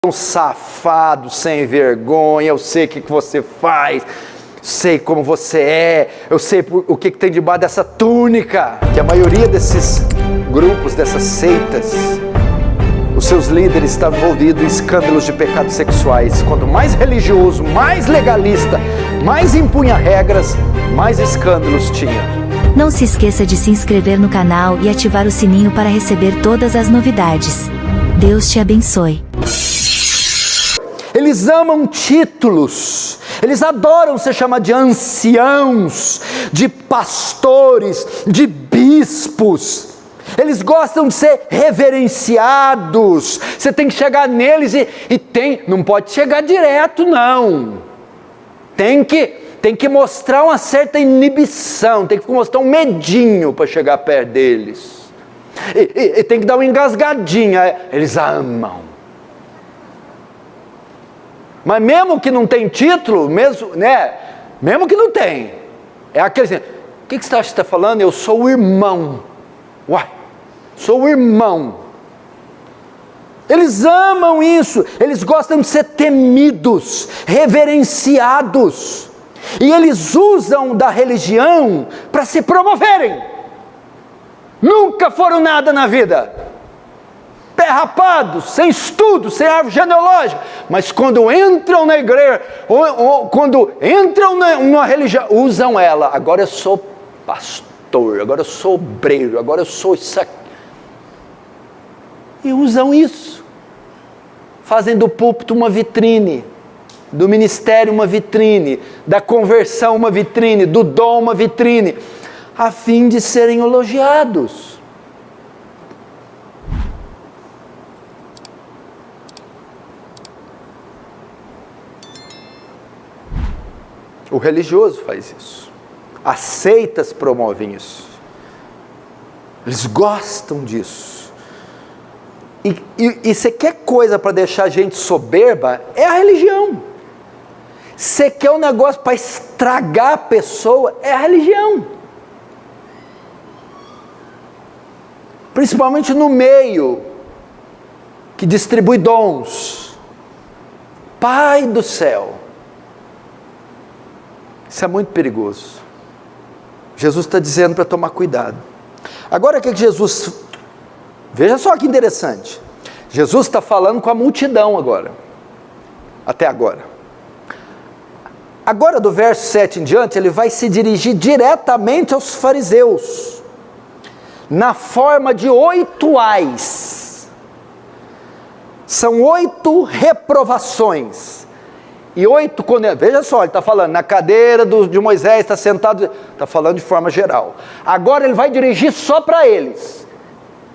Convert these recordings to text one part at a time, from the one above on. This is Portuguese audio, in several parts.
um safado, sem vergonha, eu sei o que você faz, sei como você é, eu sei o que tem debaixo dessa túnica. Que a maioria desses grupos, dessas seitas, os seus líderes estão envolvidos em escândalos de pecados sexuais. Quanto mais religioso, mais legalista, mais impunha regras, mais escândalos tinha. Não se esqueça de se inscrever no canal e ativar o sininho para receber todas as novidades. Deus te abençoe. Eles amam títulos, eles adoram ser chamados de anciãos, de pastores, de bispos. Eles gostam de ser reverenciados. Você tem que chegar neles não pode chegar direto, não. Tem que mostrar uma certa inibição, tem que mostrar um medinho para chegar perto deles. E tem que dar uma engasgadinha. Eles amam. Mas mesmo que não tem título, mesmo que não tem, é aquele assim, o que você está falando? Eu sou o irmão. Uai, sou o irmão. Eles amam isso, eles gostam de ser temidos, reverenciados. E eles usam da religião para se promoverem. Nunca foram nada na vida. Pé rapado, sem estudo, sem árvore genealógica. Mas quando entram na igreja, quando entram numa religião, usam ela. Agora eu sou pastor, agora eu sou obreiro, agora eu sou isso aqui. E usam isso. Fazem do púlpito uma vitrine, do ministério uma vitrine, da conversão uma vitrine, do dom uma vitrine, a fim de serem elogiados. O religioso faz isso. As seitas promovem isso. Eles gostam disso. E você quer coisa para deixar a gente soberba? É a religião. Você quer um negócio para estragar a pessoa? É a religião. Principalmente no meio que distribui dons. Pai do céu. Isso é muito perigoso. Jesus está dizendo para tomar cuidado. Agora o que Jesus... Veja só que interessante. Jesus está falando com a multidão agora. Até agora. Agora do verso 7 em diante, ele vai se dirigir diretamente aos fariseus. Na forma de 8 ais. São 8 reprovações. E 8 condenações. Veja só, ele está falando, na cadeira de Moisés, está sentado, está falando de forma geral. Agora ele vai dirigir só para eles.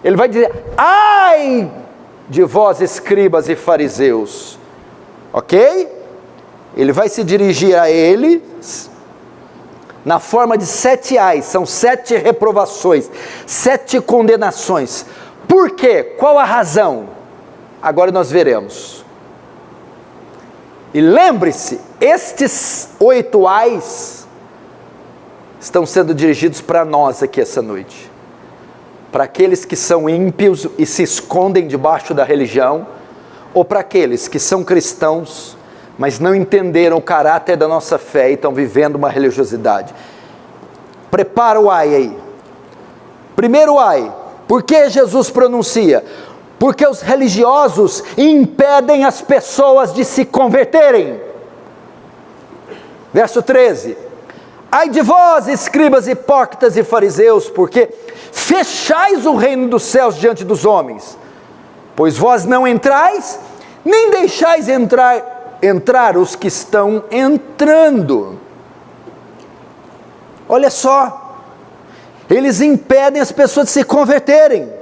Ele vai dizer, ai de vós escribas e fariseus. Ok? Ele vai se dirigir a eles na forma de 7 ais, são 7 reprovações, 7 condenações. Por quê? Qual a razão? Agora nós veremos. E lembre-se, estes 8 ais estão sendo dirigidos para nós aqui essa noite. Para aqueles que são ímpios e se escondem debaixo da religião, ou para aqueles que são cristãos, mas não entenderam o caráter da nossa fé e estão vivendo uma religiosidade. Prepara o ai aí. Primeiro ai, por que Jesus pronuncia? Porque os religiosos impedem as pessoas de se converterem. Verso 13. Ai de vós, escribas hipócritas e fariseus, porque fechais o reino dos céus diante dos homens. Pois vós não entrais, nem deixais entrar os que estão entrando. Olha só. Eles impedem as pessoas de se converterem.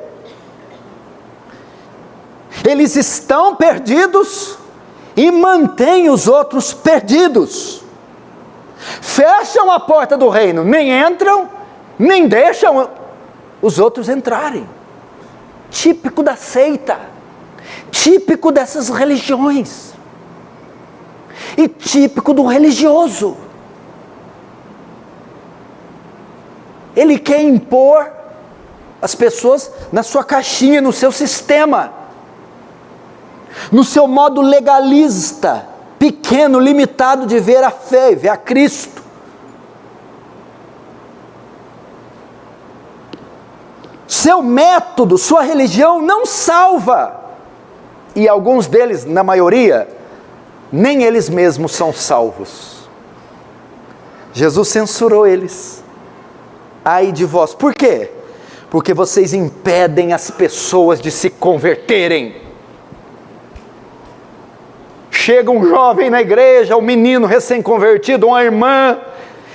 Eles estão perdidos e mantêm os outros perdidos. Fecham a porta do reino, nem entram, nem deixam os outros entrarem. Típico da seita, típico dessas religiões, e típico do religioso. Ele quer impor as pessoas na sua caixinha, no seu sistema. no seu modo legalista, pequeno, limitado de ver a fé, ver a Cristo. Seu método, sua religião não salva. E alguns deles, na maioria, nem eles mesmos são salvos. Jesus censurou eles. Ai de vós. Por quê? Porque vocês impedem as pessoas de se converterem. Chega um jovem na igreja, um menino recém-convertido, uma irmã,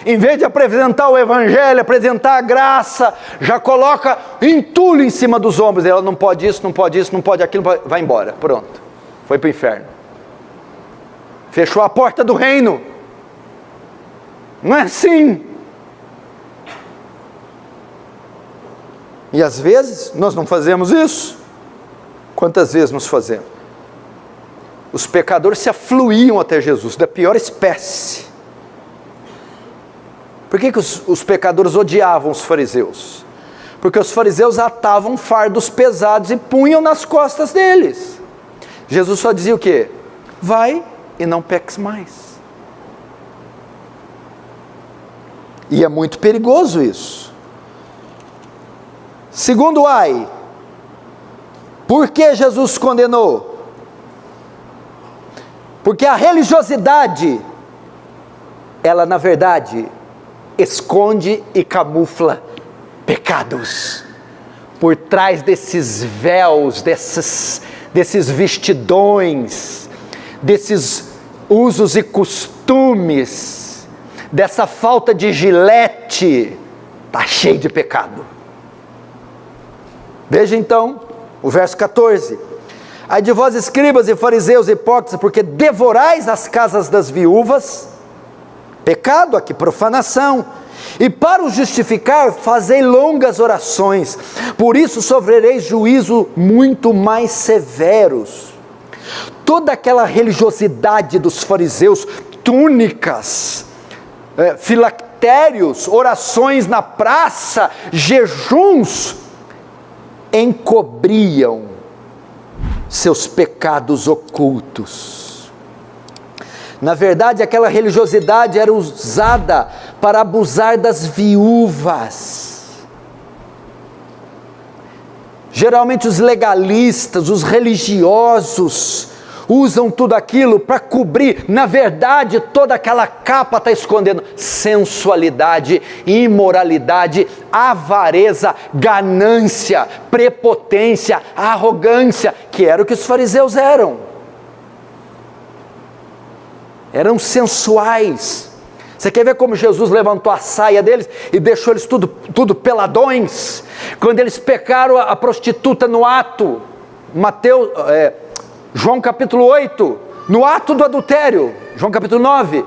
em vez de apresentar o evangelho, apresentar a graça, já coloca entulho em cima dos ombros. Ela não pode isso, não pode isso, não pode aquilo, vai embora, pronto, foi para o inferno. Fechou a porta do reino. Não é assim. E às vezes nós não fazemos isso. Quantas vezes nos fazemos? Os pecadores se afluíam até Jesus, da pior espécie. Por que os pecadores odiavam os fariseus? Porque os fariseus atavam fardos pesados e punham nas costas deles. Jesus só dizia o quê? Vai e não peques mais. E é muito perigoso isso. Segundo ai, por que Jesus condenou? Porque a religiosidade, ela na verdade esconde e camufla pecados. Por trás desses véus, desses vestidões, desses usos e costumes, dessa falta de gilete, está cheio de pecado. Veja então o verso 14. Ai de vós, escribas e fariseus hipócritas, porque devorais as casas das viúvas. Pecado aqui, profanação. E para o justificar, fazei longas orações. Por isso sofrereis juízo muito mais severos. Toda aquela religiosidade dos fariseus, túnicas, filactérios, orações na praça, jejuns, encobriam seus pecados ocultos. Na verdade, aquela religiosidade era usada para abusar das viúvas. Geralmente os legalistas, os religiosos, usam tudo aquilo para cobrir. Na verdade, toda aquela capa está escondendo sensualidade, imoralidade, avareza, ganância, prepotência, arrogância, que era o que os fariseus eram. Eram sensuais. Você quer ver como Jesus levantou a saia deles e deixou eles tudo peladões? Quando eles pecaram a prostituta no ato, João capítulo 8, no ato do adultério, João capítulo 9,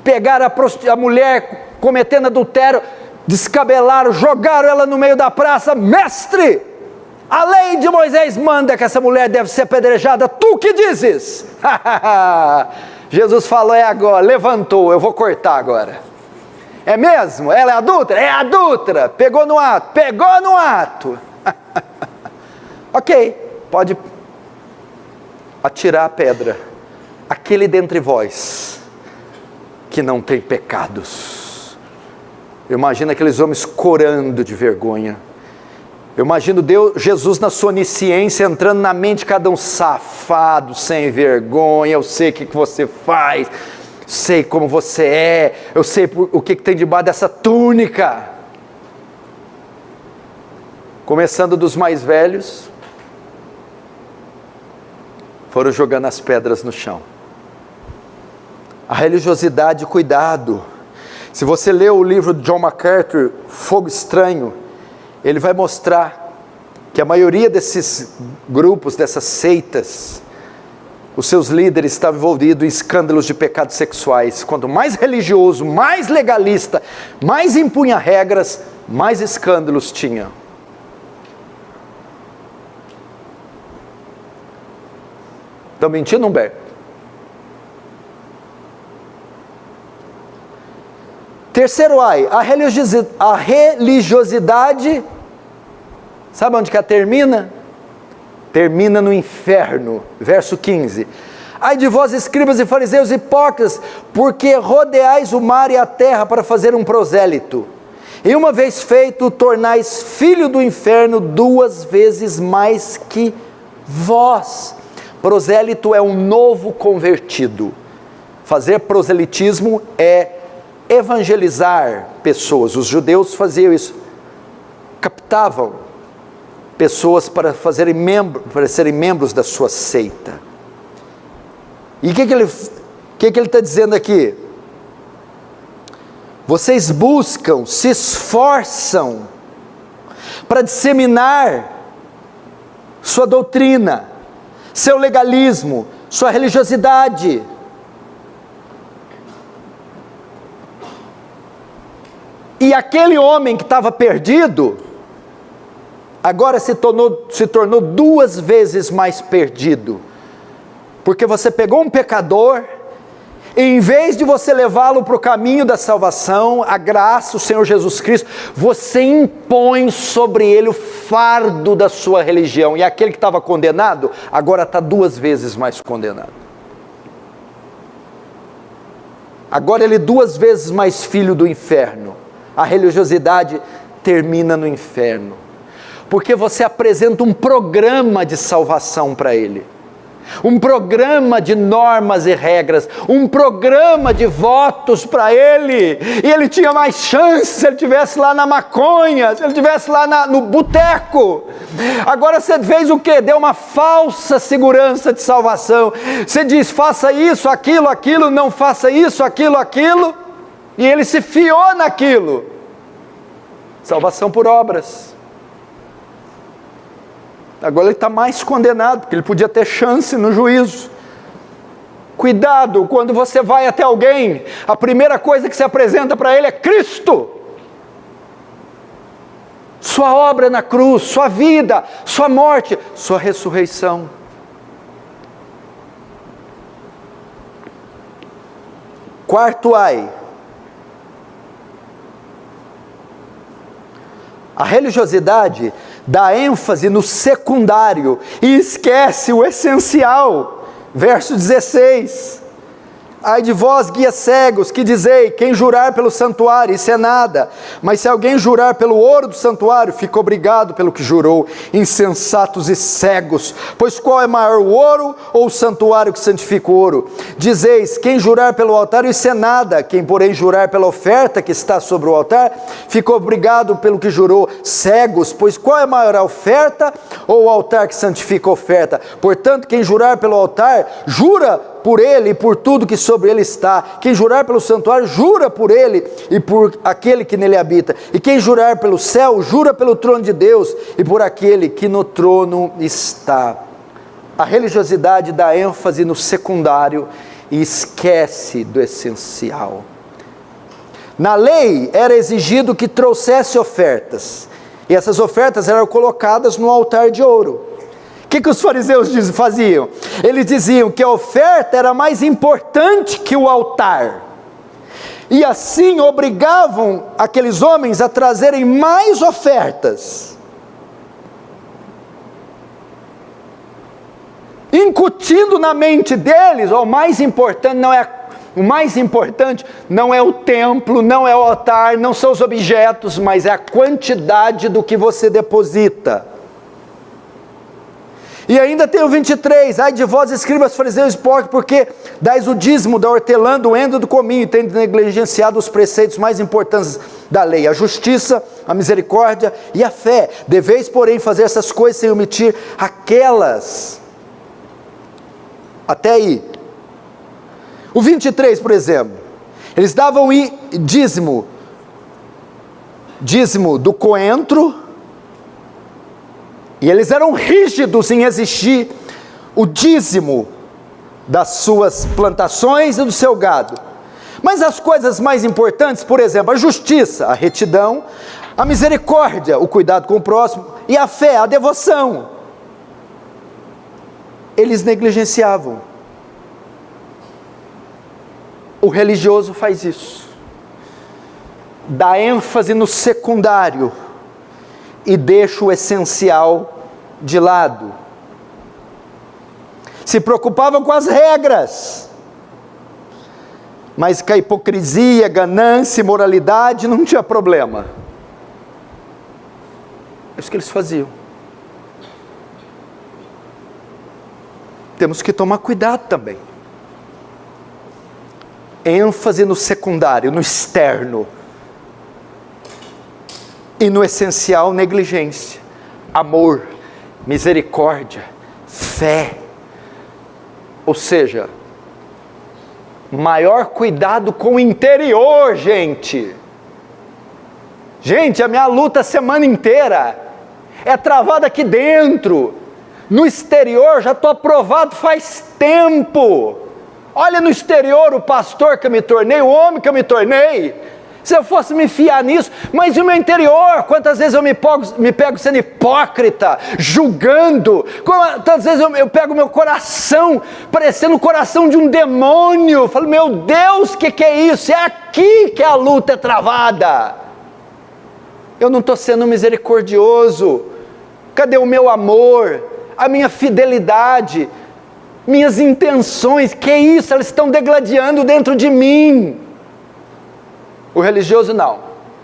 pegaram a mulher cometendo adultério, descabelaram, jogaram ela no meio da praça. Mestre, a lei de Moisés manda que essa mulher deve ser apedrejada, tu que dizes? Jesus falou, é agora, levantou, eu vou cortar agora. É mesmo? Ela é adúltera? É adúltera, pegou no ato. Ok, pode atirar a pedra. Aquele dentre vós que não tem pecados. Eu imagino aqueles homens corando de vergonha. Eu imagino Jesus na sua onisciência entrando na mente de cada um. Safado, sem vergonha, eu sei o que você faz, sei como você é, eu sei o que tem debaixo dessa túnica. Começando dos mais velhos, foram jogando as pedras no chão. A religiosidade, cuidado. Se você lê o livro de John MacArthur, Fogo Estranho, ele vai mostrar que a maioria desses grupos, dessas seitas, os seus líderes estavam envolvidos em escândalos de pecados sexuais. Quanto mais religioso, mais legalista, mais impunha regras, mais escândalos tinha. Estão mentindo, Humberto? Terceiro ai, a religiosidade, sabe onde que ela termina? termina no inferno. Verso 15. Ai de vós, escribas e fariseus hipócritas, porque rodeais o mar e a terra para fazer um prosélito. E uma vez feito, tornais filho do inferno 2 vezes mais que vós. Prosélito é um novo convertido. Fazer proselitismo é evangelizar pessoas. Os judeus faziam isso. Captavam pessoas para serem membros da sua seita. E o que ele está dizendo aqui? Vocês buscam, se esforçam para disseminar sua doutrina, seu legalismo, sua religiosidade. E aquele homem que estava perdido, agora se tornou 2 vezes mais perdido. Porque você pegou um pecador, e em vez de você levá-lo para o caminho da salvação, a graça, o Senhor Jesus Cristo, você impõe sobre ele o fardo da sua religião. E aquele que estava condenado, agora está 2 vezes mais condenado. Agora ele é 2 vezes mais filho do inferno. A religiosidade termina no inferno. Porque você apresenta um programa de salvação para ele. Um programa de normas e regras, um programa de votos para ele, e ele tinha mais chance se ele estivesse lá na maconha, se ele estivesse lá no boteco. Agora você fez o quê? Deu uma falsa segurança de salvação. Você diz, faça isso, aquilo, não faça isso, aquilo, e ele se fiou naquilo. Salvação por obras. Agora ele está mais condenado, porque ele podia ter chance no juízo. Cuidado, quando você vai até alguém, a primeira coisa que se apresenta para ele é Cristo. Sua obra na cruz, sua vida, sua morte, sua ressurreição. Quarto ai. A religiosidade dá ênfase no secundário e esquece o essencial. Verso 16. Ai de vós, guias cegos, que dizei, quem jurar pelo santuário, isso é nada, mas se alguém jurar pelo ouro do santuário, fica obrigado pelo que jurou. Insensatos e cegos, pois qual é maior, o ouro ou o santuário que santifica o ouro? Dizeis, quem jurar pelo altar, isso é nada, quem porém jurar pela oferta que está sobre o altar, fica obrigado pelo que jurou. Cegos, pois qual é maior, a oferta ou o altar que santifica a oferta? Portanto, quem jurar pelo altar, jura por ele e por tudo que sobre ele está. Quem jurar pelo santuário, jura por ele e por aquele que nele habita. E quem jurar pelo céu, jura pelo trono de Deus e por aquele que no trono está. A religiosidade dá ênfase no secundário e esquece do essencial. Na lei era exigido que trouxesse ofertas, e essas ofertas eram colocadas no altar de ouro. O que os fariseus faziam? Eles diziam que a oferta era mais importante que o altar. E assim obrigavam aqueles homens a trazerem mais ofertas. Incutindo na mente deles, o mais importante não é o templo, não é o altar, não são os objetos, mas é a quantidade do que você deposita. E ainda tem o 23, ai de vós, escribas, fariseus, hipócritas, porque dais o dízimo da hortelã, do endro, do cominho, e tendes negligenciado os preceitos mais importantes da lei, a justiça, a misericórdia e a fé. Deveis, porém, fazer essas coisas sem omitir aquelas. Até aí. O 23, por exemplo, eles davam dízimo do coentro, e eles eram rígidos em exigir o dízimo das suas plantações e do seu gado. Mas as coisas mais importantes, por exemplo, a justiça, a retidão, a misericórdia, o cuidado com o próximo, e a fé, a devoção, eles negligenciavam. O religioso faz isso. Dá ênfase no secundário e deixa o essencial de lado. se preocupavam com as regras, mas com a hipocrisia, ganância, imoralidade não tinha problema. É isso que eles faziam. Temos que tomar cuidado também. ênfase no secundário, no externo, e no essencial, negligência, amor, misericórdia, fé. Ou seja, maior cuidado com o interior, gente. Gente, a minha luta a semana inteira é travada aqui dentro. No exterior já estou aprovado faz tempo. Olha no exterior o pastor que eu me tornei, o homem que eu me tornei. Se eu fosse me fiar nisso, mas e o meu interior? Quantas vezes eu me pego sendo hipócrita, julgando? Quantas vezes eu pego meu coração, parecendo o coração de um demônio? Eu falo, meu Deus, o que é isso? É aqui que a luta é travada. Eu não estou sendo misericordioso. Cadê o meu amor? A minha fidelidade? Minhas intenções? Que isso? Elas estão degladiando dentro de mim. O religioso não.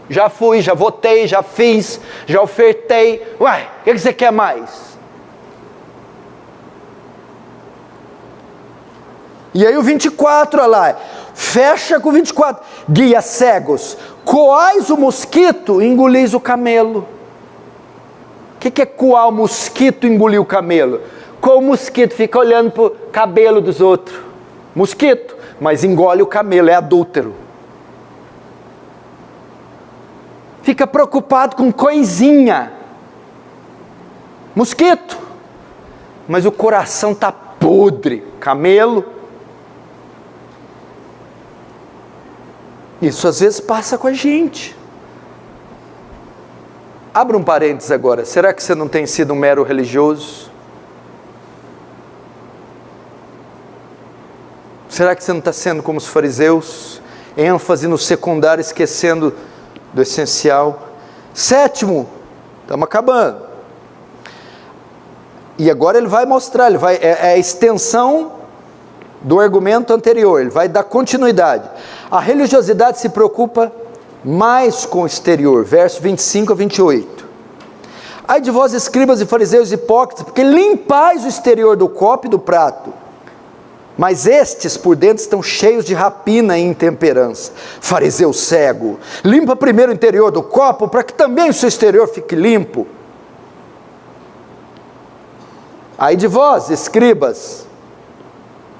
Já fui, já votei, já fiz, já ofertei. Uai, o que você quer mais? E aí o 24, olha lá. Fecha com o 24. Guias cegos, coais o mosquito e engolis o camelo. O que é coar o mosquito e engolir o camelo? Coa o mosquito, fica olhando para o cabelo dos outros. Mosquito, mas engole o camelo, é adúltero. Fica preocupado com coisinha. Mosquito. Mas o coração está podre. Camelo. Isso às vezes passa com a gente. Abra um parênteses agora. Será que você não tem sido um mero religioso? Será que você não está sendo como os fariseus? ênfase no secundário, esquecendo do essencial. Sétimo, estamos acabando. E agora ele vai mostrar, é a extensão do argumento anterior, ele vai dar continuidade. A religiosidade se preocupa mais com o exterior, verso 25 a 28. Ai de vós, escribas e fariseus hipócritas, porque limpais o exterior do copo e do prato, mas estes por dentro estão cheios de rapina e intemperança. Fariseu cego, limpa primeiro o interior do copo, para que também o seu exterior fique limpo. Ai de vós, escribas,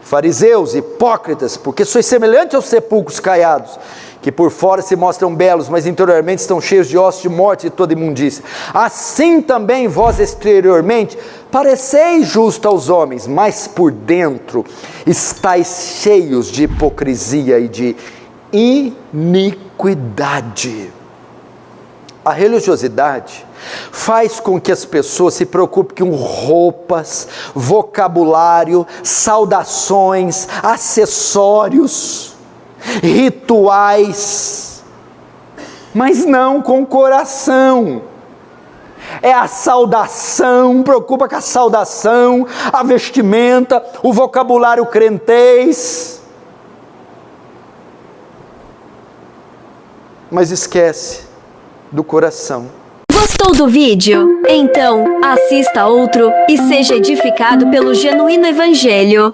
fariseus, hipócritas, porque sois semelhantes aos sepulcros caiados, que por fora se mostram belos, mas interiormente estão cheios de ossos de morte e toda imundícia. Assim também vós exteriormente pareceis justos aos homens, mas por dentro estáis cheios de hipocrisia e de iniquidade. A religiosidade faz com que as pessoas se preocupem com roupas, vocabulário, saudações, acessórios, rituais, mas não com o coração. É a saudação, preocupa com a saudação, a vestimenta, o vocabulário crentez, mas esquece do coração. Gostou do vídeo? Então, assista outro e seja edificado pelo Genuíno Evangelho.